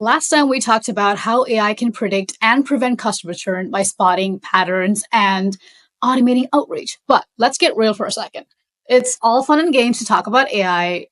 Last time we talked about how AI can predict and prevent customer churn by spotting patterns and automating outreach. But let's get real for a second. It's all fun and games to talk about AI.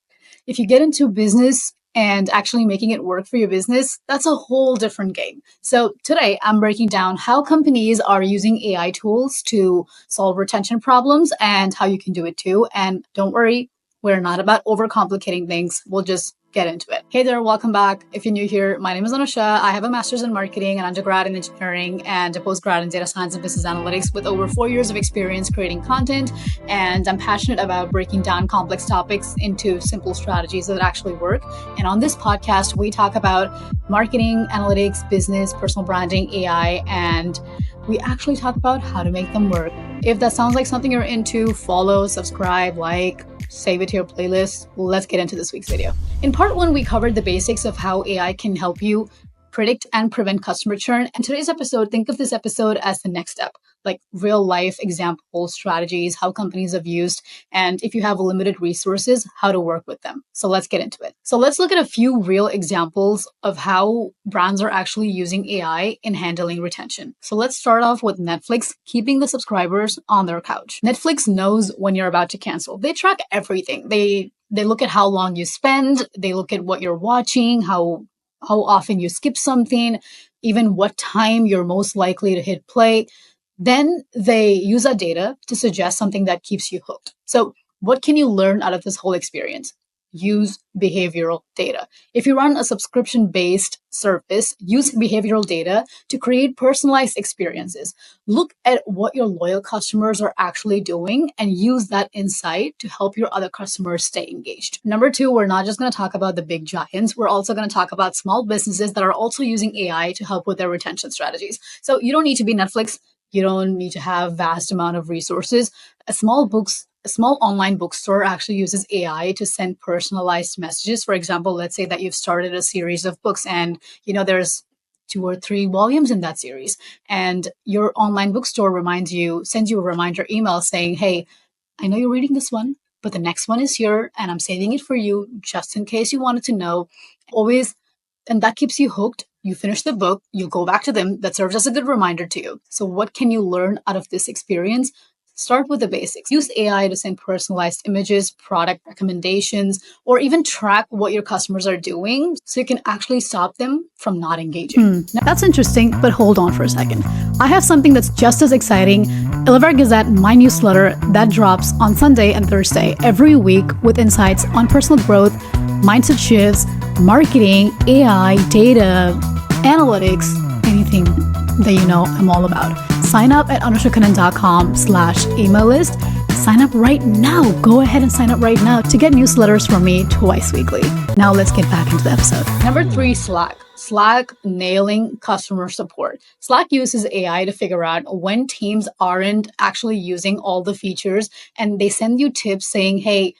If you get into business and actually making it work for your business, that's a whole different game. So today I'm breaking down how companies are using AI tools to solve retention problems and how you can do it too. And don't worry, we're not about overcomplicating things. We'll just get into it. Hey there, welcome back. If you're new here, my name is Anusha. I have a master's in marketing, an undergrad in engineering, and a postgrad in data science and business analytics with over 4 years of experience creating content. And I'm passionate about breaking down complex topics into simple strategies that actually work. And on this podcast, we talk about marketing, analytics, business, personal branding, AI, and we actually talk about how to make them work. If that sounds like something you're into, follow, subscribe, like, save it to your playlist. Let's get into this week's video. In part one, we covered the basics of how AI can help you predict and prevent customer churn. And today's episode, think of this episode as the next step, like real life examples, strategies, how companies have used, and if you have limited resources, how to work with them. So let's get into it. So let's look at a few real examples of how brands are actually using AI in handling retention. So let's start off with Netflix keeping the subscribers on their couch. Netflix knows when you're about to cancel. They track everything. They look at how long you spend. They look at what you're watching, how often you skip something, even what time you're most likely to hit play. Then they use that data to suggest something that keeps you hooked. So what can you learn out of this whole experience? Use behavioral data. If you run a subscription-based service, use behavioral data to create personalized experiences. Look at what your loyal customers are actually doing and use that insight to help your other customers stay engaged. Number two, we're not just going to talk about the big giants. We're also going to talk about small businesses that are also using AI to help with their retention strategies. So you don't need to be Netflix. You don't need to have vast amount of resources. A small online bookstore actually uses AI to send personalized messages. For example, let's say that you've started a series of books and there's 2 or 3 volumes in that series, and your online bookstore sends you a reminder email saying, hey, I know you're reading this one, but the next one is here and I'm saving it for you just in case you wanted to know. Always, and that keeps you hooked. You finish the book, you go back to them. That serves as a good reminder to you. So what can you learn out of this experience? Start with the basics. Use AI to send personalized images, product recommendations, or even track what your customers are doing so you can actually stop them from not engaging. Now, that's interesting, but hold on for a second. I have something that's just as exciting. Elevar Gazette, my newsletter that drops on Sunday and Thursday every week with insights on personal growth, mindset shifts, marketing, AI, data, analytics, anything that you know I'm all about. Sign up at anushakanan.com/email list. Sign up right now. Go ahead and sign up right now to get newsletters from me twice weekly. Now let's get back into the episode. Number 3, Slack. Slack nailing customer support. Slack uses AI to figure out when teams aren't actually using all the features, and they send you tips saying, hey,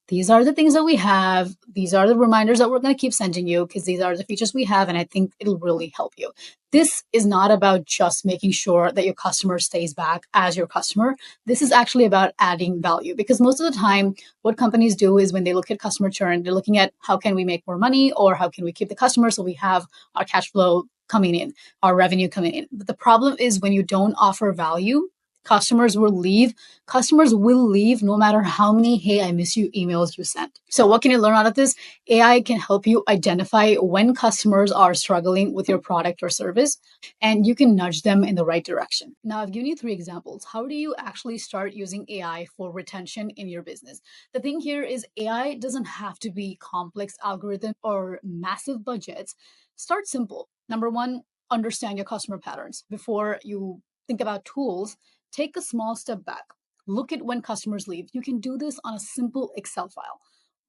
these are the things that we have. These are the reminders that we're going to keep sending you because these are the features we have, and I think it'll really help you. This is not about just making sure that your customer stays back as your customer. This is actually about adding value, because most of the time, what companies do is when they look at customer churn, they're looking at how can we make more money or how can we keep the customer so we have our cash flow coming in, our revenue coming in. But the problem is when you don't offer value, customers will leave. Customers will leave no matter how many, hey, I miss you emails you sent. So what can you learn out of this? AI can help you identify when customers are struggling with your product or service, and you can nudge them in the right direction. Now, I've given you 3 examples. How do you actually start using AI for retention in your business? The thing here is AI doesn't have to be complex algorithms or massive budgets. Start simple. Number 1, understand your customer patterns. Before you think about tools, take a small step back. Look at when customers leave. You can do this on a simple Excel file.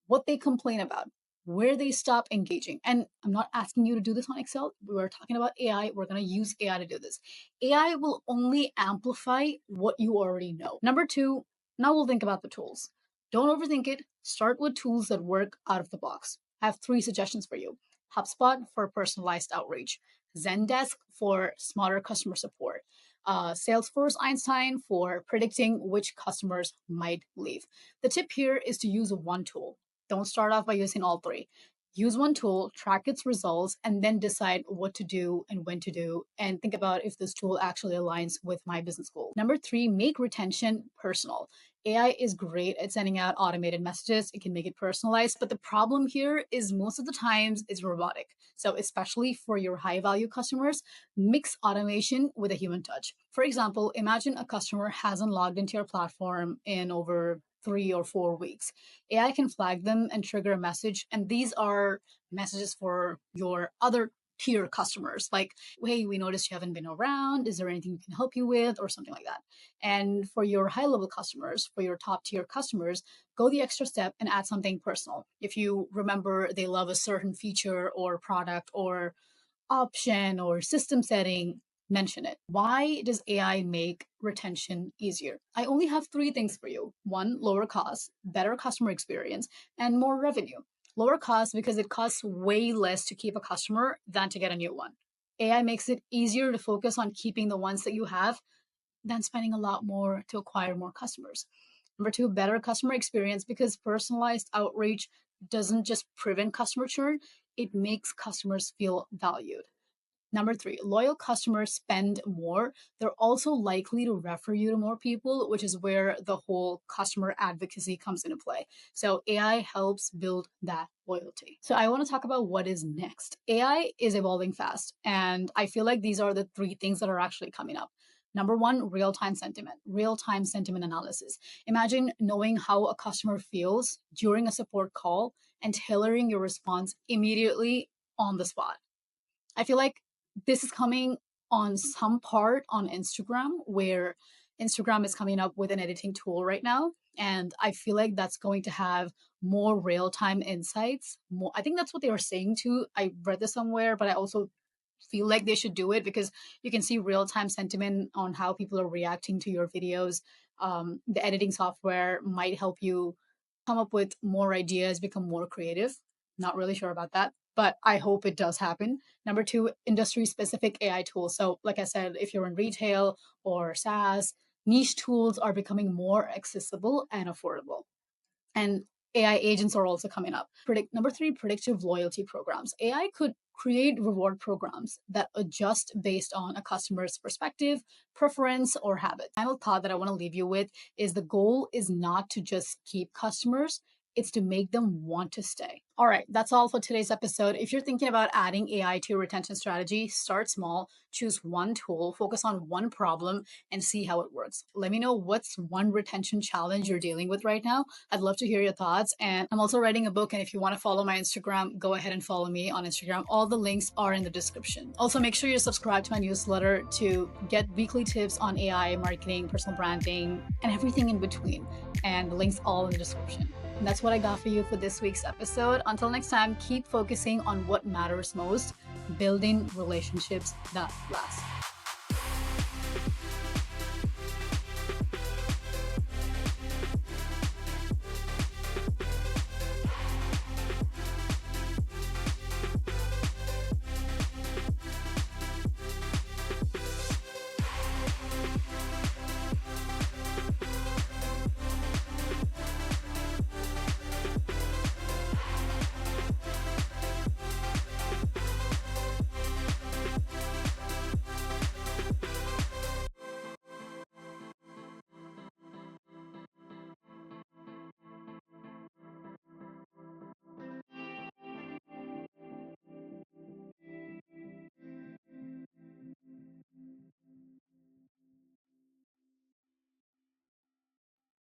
What they complain about, where they stop engaging. And I'm not asking you to do this on Excel. We're talking about AI. We're going to use AI to do this. AI will only amplify what you already know. Number 2, now we'll think about the tools. Don't overthink it. Start with tools that work out of the box. I have 3 suggestions for you. HubSpot for personalized outreach. Zendesk for smarter customer support. Salesforce Einstein for predicting which customers might leave. The tip here is to use one tool. Don't start off by using all 3. Use one tool, track its results, and then decide what to do and when to do, and think about if this tool actually aligns with my business goal. Number three, make retention personal. AI is great at sending out automated messages. It can make it personalized, but the problem here is most of the times it's robotic. So especially for your high value customers, mix automation with a human touch. For example, imagine a customer hasn't logged into your platform in over 3 or 4 weeks. AI can flag them and trigger a message. And these are messages for your other tier customers, like, hey, we noticed you haven't been around. Is there anything we can help you with, or something like that? And for your high level customers, for your top tier customers, go the extra step and add something personal. If you remember they love a certain feature or product or option or system setting, mention it. Why does AI make retention easier? I only have three things for you. One, lower cost, better customer experience, and more revenue. Lower cost because it costs way less to keep a customer than to get a new one. AI makes it easier to focus on keeping the ones that you have than spending a lot more to acquire more customers. Number two, better customer experience because personalized outreach doesn't just prevent customer churn, it makes customers feel valued. Number three, loyal customers spend more. They're also likely to refer you to more people, which is where the whole customer advocacy comes into play. So AI helps build that loyalty. So I want to talk about what is next. AI is evolving fast, and I feel like these are the three things that are actually coming up. Number one, real-time sentiment analysis. Imagine knowing how a customer feels during a support call and tailoring your response immediately on the spot. I feel like this is coming on some part on Instagram, where Instagram is coming up with an editing tool right now. And I feel like that's going to have more real time insights. More, I think that's what they were saying too. I read this somewhere, but I also feel like they should do it because you can see real time sentiment on how people are reacting to your videos. The editing software might help you come up with more ideas, become more creative. Not really sure about that, but I hope it does happen. Number two, industry specific AI tools. So, like I said, if you're in retail or SaaS, niche tools are becoming more accessible and affordable. And AI agents are also coming up. Number three, predictive loyalty programs. AI could create reward programs that adjust based on a customer's perspective, preference, or habit. Final thought that I want to leave you with is the goal is not to just keep customers, it's to make them want to stay. All right, that's all for today's episode. If you're thinking about adding AI to your retention strategy, start small, choose one tool, focus on one problem, and see how it works. Let me know what's one retention challenge you're dealing with right now. I'd love to hear your thoughts. And I'm also writing a book, and if you want to follow my Instagram, go ahead and follow me on Instagram. All the links are in the description. Also, make sure you're subscribed to my newsletter to get weekly tips on AI, marketing, personal branding, and everything in between. And the links all in the description. And that's what I got for you for this week's episode. Until next time, keep focusing on what matters most, building relationships that last.